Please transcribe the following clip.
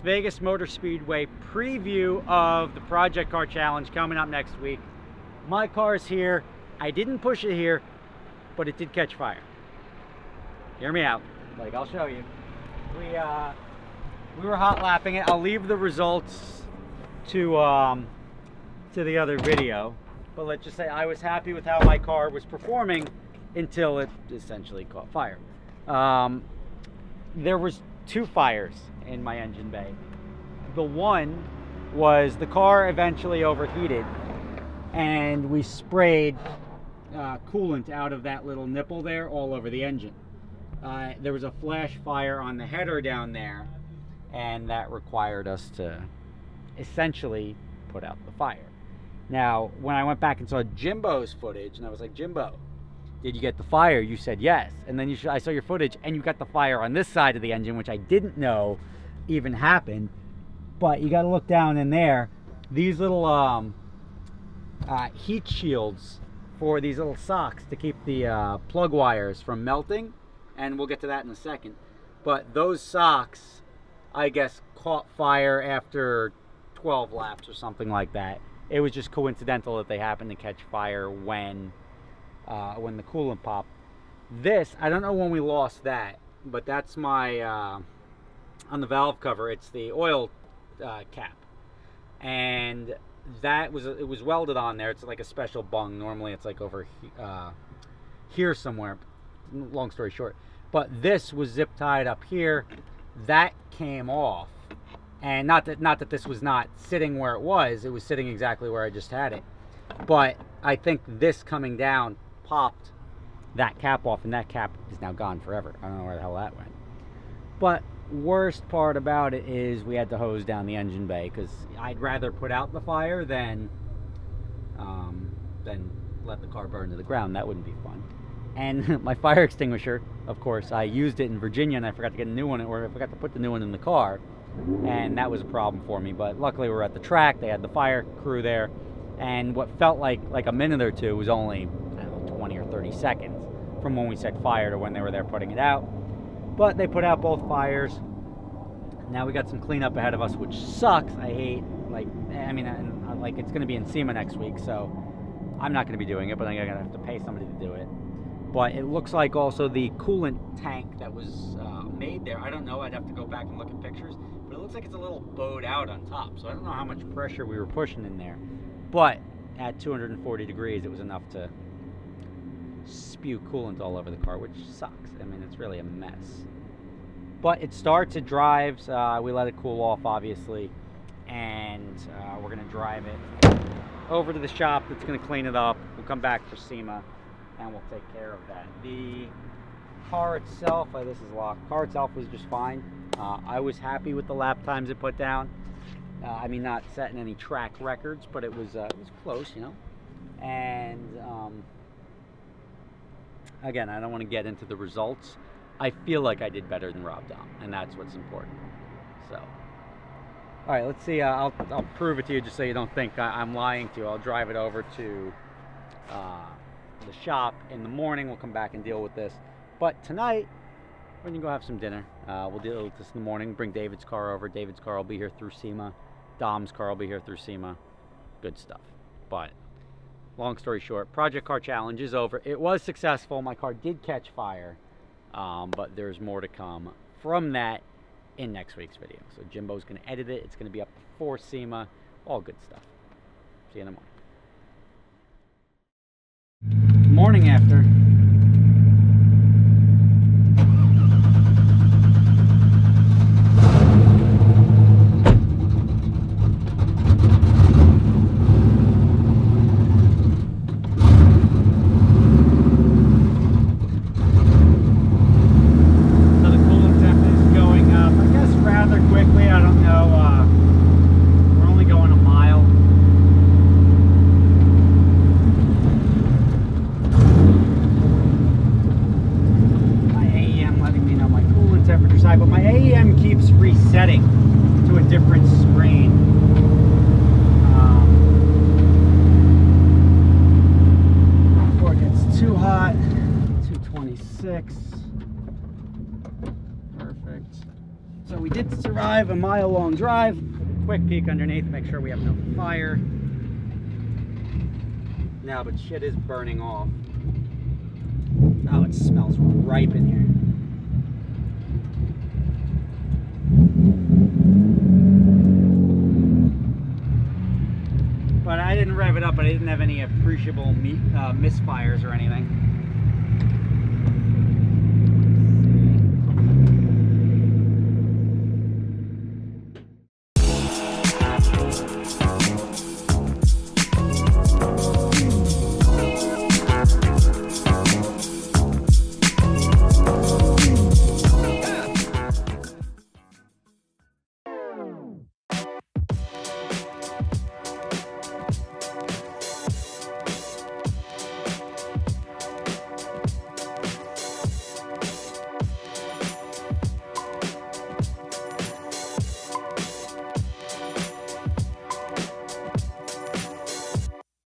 Vegas Motor Speedway preview of the Project Car Challenge coming up next week. My car's here. I didn't push it here, but it did catch fire. Hear me out. Like, I'll show you. We were hot lapping it. I'll leave the results to the other video, but let's just say I was happy with how my car was performing until it essentially caught fire. There was 2 fires in my engine bay. The one was the car eventually overheated, and we sprayed coolant out of that little nipple there all over the engine. There was a flash fire on the header down there, and that required us to essentially put out the fire. Now, when I went back and saw Jimbo's footage, and I was like, Jimbo, did you get the fire? You said yes. And then I saw your footage, and you got the fire on this side of the engine, which I didn't know even happened. But you got to look down in there. These little heat shields for these little socks to keep the plug wires from melting, and we'll get to that in a second. But those socks, I guess, caught fire after 12 laps or something like that. It was just coincidental that they happened to catch fire when the coolant popped. This, I don't know when we lost that, but that's my on the valve cover. It's the oil cap, and it was welded on there. It's like a special bung. Normally it's like over here somewhere. Long story short, but this was zip tied up here. That came off, and not that this was not sitting where it was sitting exactly where I just had it, but I think this coming down popped that cap off, and that cap is now gone forever. I don't know where the hell that went. But worst part about it is we had to hose down the engine bay, because I'd rather put out the fire than let the car burn to the ground. That wouldn't be fun. And my fire extinguisher, of course, I used it in Virginia, and I forgot to get a new one, or I forgot to put the new one in the car, and that was a problem for me. But luckily we were at the track. They had the fire crew there, and what felt like a minute or two was only, I don't know, 20 or 30 seconds from when we set fire to when they were there putting it out. But they put out both fires. Now we got some cleanup ahead of us, which sucks. I hate, it's going to be in SEMA next week, so I'm not going to be doing it, but I'm going to have to pay somebody to do it. But it looks like also the coolant tank that was made there, I don't know, I'd have to go back and look at pictures, but it looks like it's a little bowed out on top, so I don't know how much pressure we were pushing in there. But at 240 degrees, it was enough to spew coolant all over the car, which sucks. I mean, it's really a mess. But it starts, it drives, we let it cool off, obviously, and we're going to drive it over to the shop that's going to clean it up. We'll come back for SEMA, and we'll take care of that. The car itself, this is locked. Car itself was just fine. I was happy with the lap times it put down. Not setting any track records, but it was close, you know. And again, I don't want to get into the results. I feel like I did better than Rob Dom, and that's what's important. So, all right, let's see. I'll prove it to you, just so you don't think I'm lying to you. I'll drive it over to the shop in the morning. We'll come back and deal with this. But tonight, we're gonna go have some dinner. We'll deal with this in the morning. Bring David's car over. David's car will be here through SEMA. Dom's car will be here through SEMA. Good stuff. But long story short, Project Car Challenge is over. It was successful. My car did catch fire, but there's more to come from that in next week's video. So Jimbo's gonna edit it. It's gonna be up before SEMA. All good stuff. See you in the morning. Morning after. But my AEM keeps resetting to a different screen. Before it gets too hot. 226. Perfect. So we did survive a mile-long drive. Quick peek underneath, make sure we have no fire. No, but shit is burning off. Oh, it smells ripe in here. But I didn't rev it up, but I didn't have any appreciable misfires or anything.